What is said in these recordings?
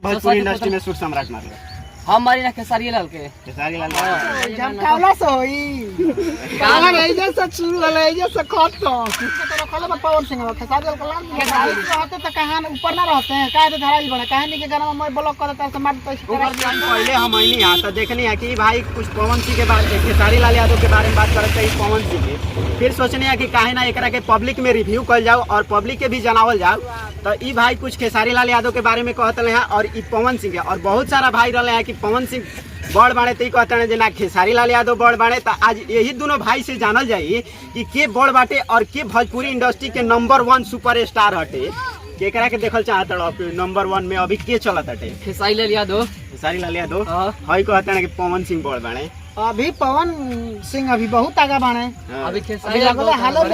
Bhojpuri industry में सुर सम्राट मार हम मारी ना खेसारी लाल के झमकावला से होई काला एजे से शुरू होला एजे से खत्म तो रखले में पवन सिंह खेसारी लाल कलाम खेसारी रहते तो कहां ऊपर ना रहते हैं काहे तो धराई बने कहानी के गाना में ब्लॉक कर देता से मार तो पहले हम आईनी यहाँ तो देखनी है कि भाई कुछ पवन सिंह के बारे में खेसारी लाल यादव के बारे में बात करते हैं पवन सिंह के फिर सोचने है कि काहे ना एकरा के पब्लिक में रिव्यू कर जाओ और पब्लिक के भी जनावल जाओ तो ई भाई कुछ खेसारी लाल यादव के बारे में कहते हैं और ई पवन सिंह के और बहुत सारा भाई रहे हैं कि पवन सिंह बड़ बाड़े तो कहते हैं जना खेसारी लाल यादव बड़ बाड़े तो आज यही दोनों भाई से जानल जाई कि के बड़ बाटे और के भोजपुरी इंडस्ट्री के नंबर 1 सुपर स्टार हटे केकरा के देखल चाहत नंबर 1 में अभी के चलत हटे खेसारी लाल यादव हई कहते हैं कि पवन सिंह बड़ बाड़े अभी पवन सिंह अभी बहुत आगे बाड़े अभी खेसारी लाल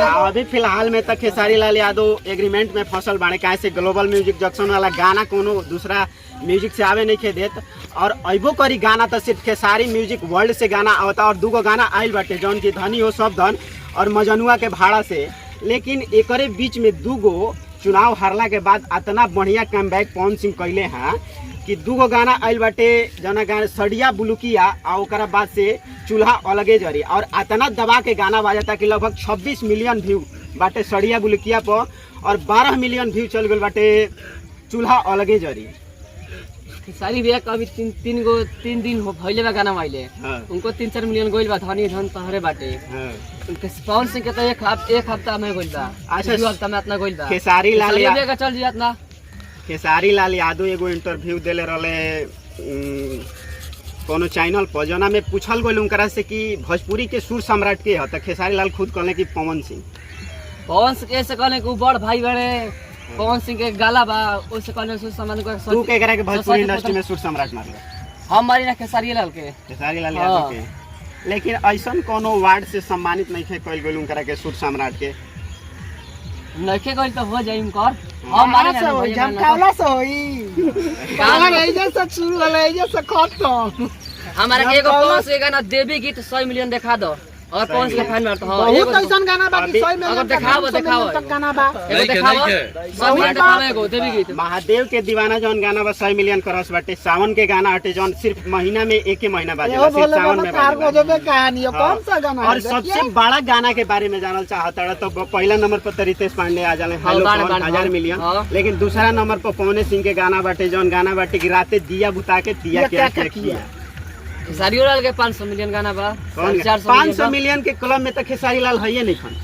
अभी फिलहाल में तक खेसारी लाल यादव एग्रीमेंट में फसल बाड़े काहे से ग्लोबल म्यूजिक जंक्शन वाला गाना कोनो दूसरा म्यूजिक से आवे नहीं खे देत और अबो करी गाना तो सिर्फ खेसारी म्यूजिक वर्ल्ड से गाना आवता और दूगो गाना आयल बाटे जौन की धनी हो सब धन और मजनुआ के भाड़ा से लेकिन एकरे बीच में दूगो चुनाव हारला के बाद इतना बढ़िया कमबैक पवन सिंह कैले हैं कि दूगो गाना आयल बाटे जना गाना सड़िया बुलुकिया और ओकरा बाद से चूल्हा अलगे जरी और इतना दबा के गाना बाजता कि लगभग 26 मिलियन व्यू बाटे सड़िया बुलुकिया पर और 12 मिलियन व्यू चल गए बाटे चूल्हा अलगे जरी खेसारी भैया का अभी तीन दिन हो भइले बा गाना आइले उनको 3-4 मिलियन गोइल बा धनी धन तहरे बाटे उनके पवन सिंह के तो एक हफ्ता में गोइल बा अच्छा 2 हफ्ता में इतना गोइल बा खेसारी लाल यादव का चल जात ना खेसारी लाल यादव एगो इंटरव्यू देले रहले कोनो चैनल पर जना में पूछल गइल उनकरा से कि भोजपुरी के सुर सम्राट के ह त खेसारी लाल खुद कहले कि पवन सिंह कैसे कहले कि बड़ भाई बड़े पवन सिंह के गाला बा ओसे कहले सुर सम्राट को तू के करा के भोजपुरी इंडस्ट्री में सुर सम्राट मार हम मारी ना खेसारी लाल यादव के लेकिन ऐसन कोनो वार्ड से सम्मानित नहीं थे कइल गइल उनकरा के सुर सम्राट के नखे गइल तो हो जाई उनकर हम मारे ना झमकावला से होई काला एजे से शुरू होला एजे से खत्म हमारा एगो पवन सिंह गाना देवी गीत 100 मिलियन दिखा दो और पवन सिंह फैन मारता हो बहुत ऐसन गाना बाकी 100 मिलियन अगर दिखाओ तक गाना बा एगो दिखाओ 100 मिलियन दिखाओ एगो देवी गीत महादेव के दीवाना जौन गाना बा 100 मिलियन क्रॉस बाटे सावन के गाना हटे जौन सिर्फ महीना में एक ही महीना बाजेला सिर्फ सावन में बाजेला कहानी कौन सा गाना और सबसे बड़ा गाना के बारे में जानल चाहता तो पहला नंबर पर रितेश पांडे आ जाले हेलो 1000 मिलियन लेकिन दूसरा नंबर पर पवन सिंह के गाना बाटे जौन गाना बाटे कि राते दिया बुता के दिया क्या किया खेसारी लाल के 500 मिलियन गाना बा 500 मिलियन के क्लब में तो खेसारी लाल है नहीं खन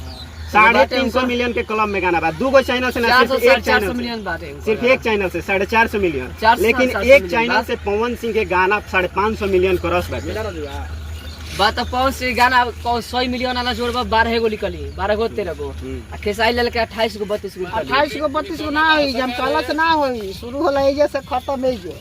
350 मिलियन के क्लब में गाना बा दूगो चैनल से ना सिर्फ एक चैनल से 450 मिलियन लेकिन एक चैनल से पवन सिंह के गाना 550 मिलियन क्रॉस बाटे बात पवन सिंह गाना 100 मिलियन वाला जोड़बा 12 गो निकली 12 गो 13 गो खेसारी लाल के 28 गो 32 गो 28 गो 32 गो ना होई जम काला से ना होई शुरू होला एजे से खत्म एजे